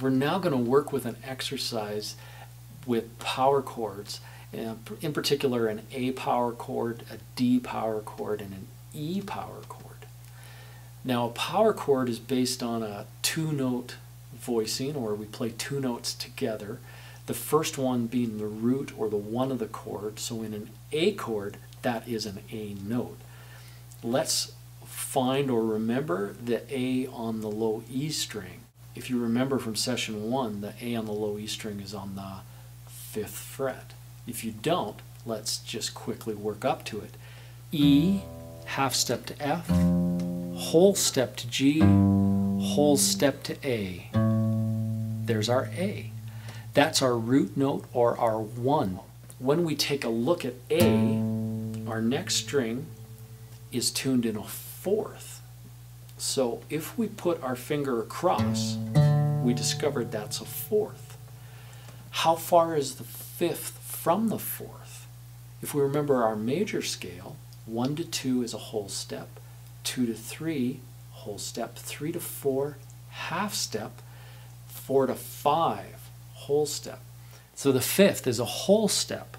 we're now going to work with an exercise with power chords, in particular an A power chord, a D power chord, and an E power chord. Now a power chord is based on a two-note voicing, or we play two notes together, the first one being the root or the one of the chord. So in an A chord, that is an A note. Let's find or remember the A on the low E string. If you remember from session 1, the A on the low E string is on the 5th fret. If you don't, let's just quickly work up to it. E, half step to F, whole step to G, whole step to A. There's our A. That's our root note, or our 1. When we take a look at A, our next string is tuned in a 4th. So if we put our finger across, we discovered that's a 4th. How far is the 5th from the 4th? If we remember our major scale, 1 to 2 is a whole step, 2 to 3, whole step, 3 to 4, half step, 4 to 5, whole step. So the 5th is a whole step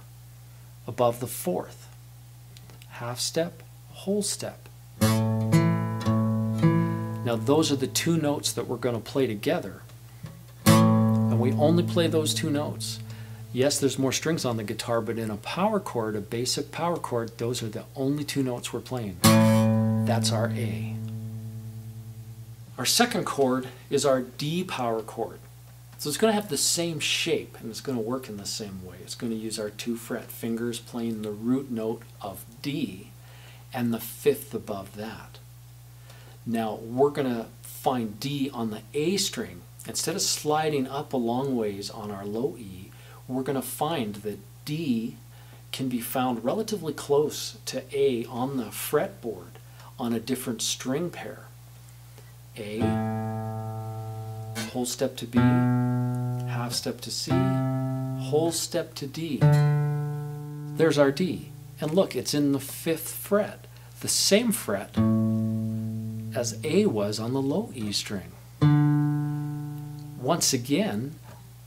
above the 4th. Half step, whole step. Now those are the two notes that we're going to play together. And we only play those two notes. Yes, there's more strings on the guitar, but in a power chord, a basic power chord, those are the only two notes we're playing. That's our A. Our second chord is our D power chord. So it's going to have the same shape, and it's going to work in the same way. It's going to use our 2 fret fingers playing the root note of D and the 5th above that. Now we're going to find D on the A string. Instead of sliding up a long ways on our low E, we're going to find that D can be found relatively close to A on the fretboard on a different string pair. A, whole step to B, half step to C, whole step to D. There's our D. And look, it's in the 5th fret, the same fret as A was on the low E string. Once again,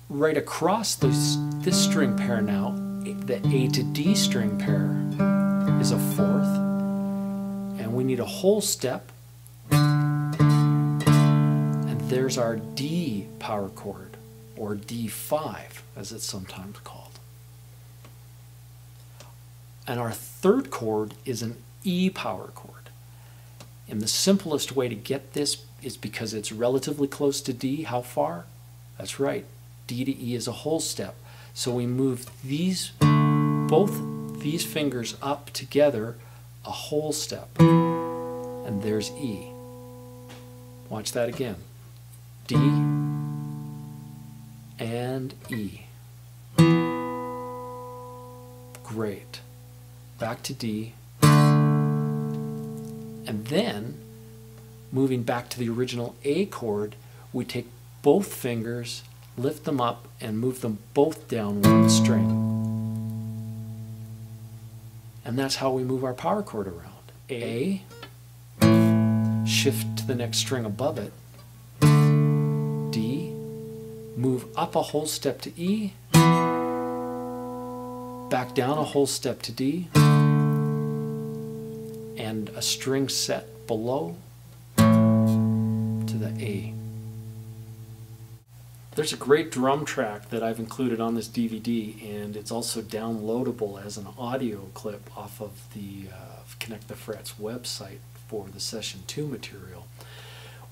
right across this string pair now, the A to D string pair is a 4th, and we need a whole step, and there's our D power chord, or D5 as it's sometimes called. And our third chord is an E power chord. And the simplest way to get this is because it's relatively close to D. How far? That's right. D to E is a whole step. So we move both these fingers up together a whole step. And there's E. Watch that again. D and E. Great. Back to D. And then, moving back to the original A chord, we take both fingers, lift them up, and move them both down one string. And that's how we move our power chord around. A, shift to the next string above it. D, move up a whole step to E, back down a whole step to D, and a string set below to the A. There's a great drum track that I've included on this DVD, and it's also downloadable as an audio clip off of the Connect the Frets website for the Session 2 material.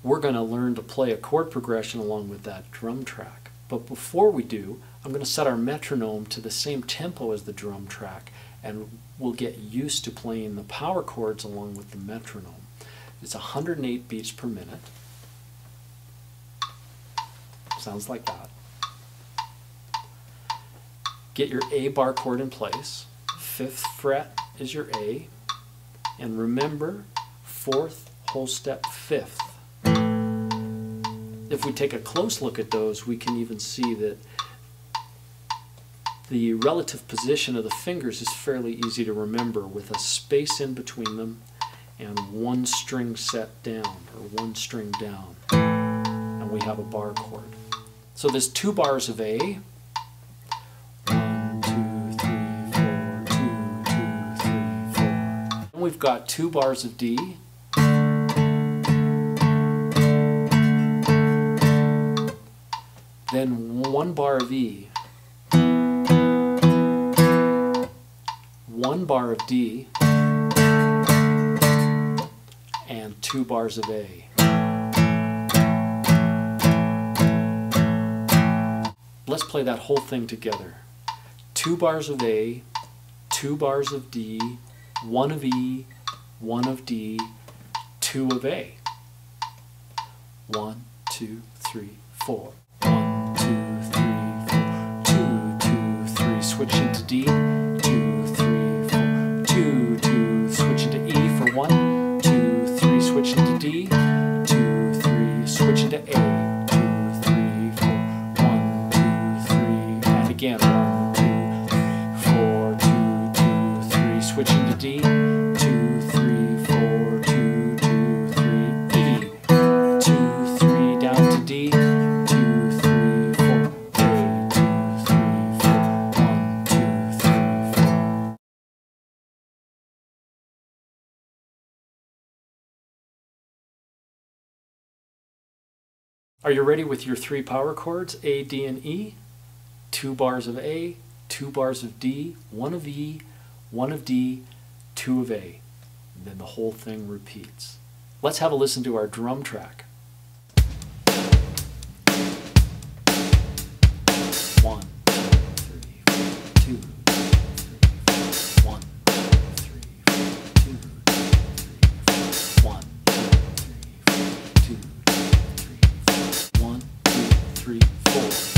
We're going to learn to play a chord progression along with that drum track. But before we do, I'm going to set our metronome to the same tempo as the drum track, and we'll get used to playing the power chords along with the metronome. It's 108 beats per minute. Sounds like that. Get your A bar chord in place. 5th fret is your A. And remember, 4th, whole step, 5th. If we take a close look at those, we can even see that the relative position of the fingers is fairly easy to remember, with a space in between them and one string set down, or one string down. And we have a bar chord. So there's 2 bars of A. 1, 2, 3, 4, 2, 2, 3, 4. And we've got 2 bars of D. Then 1 bar of E. 1 bar of D. And 2 bars of A. Let's play that whole thing together. 2 bars of A, 2 bars of D, 1 of E, 1 of D, 2 of A. 1, 2, 3, 4. 1, 2, 3, 4. 2, 2, 3. Switch into D. 2, 3, 4. 2, 2. Switch into E for 1. 2, 3. Switch into D. 2, 3. Switch into A. 2, 3, 4. 1, 2, 3. And again. 1, 2, 4. 2, 2, 3. Switch into D. 2, 3, 4. 2, 2, 3. E. 2, 3. Down to D. 2, 3, 4. A. 2, 3, 4. 1, 2, 3, 4. Are you ready with your 3 power chords, A, D, and E? 2 bars of A, 2 bars of D, 1 of E, 1 of D, 2 of A. And then the whole thing repeats. Let's have a listen to our drum track. 1, 2, 3, 4, 2, 3, 4, 1, 2, 3, 4, 2, 3, 4, 1, 2, 3, 4, 2, 3, 4, 1, 2, 3, 4.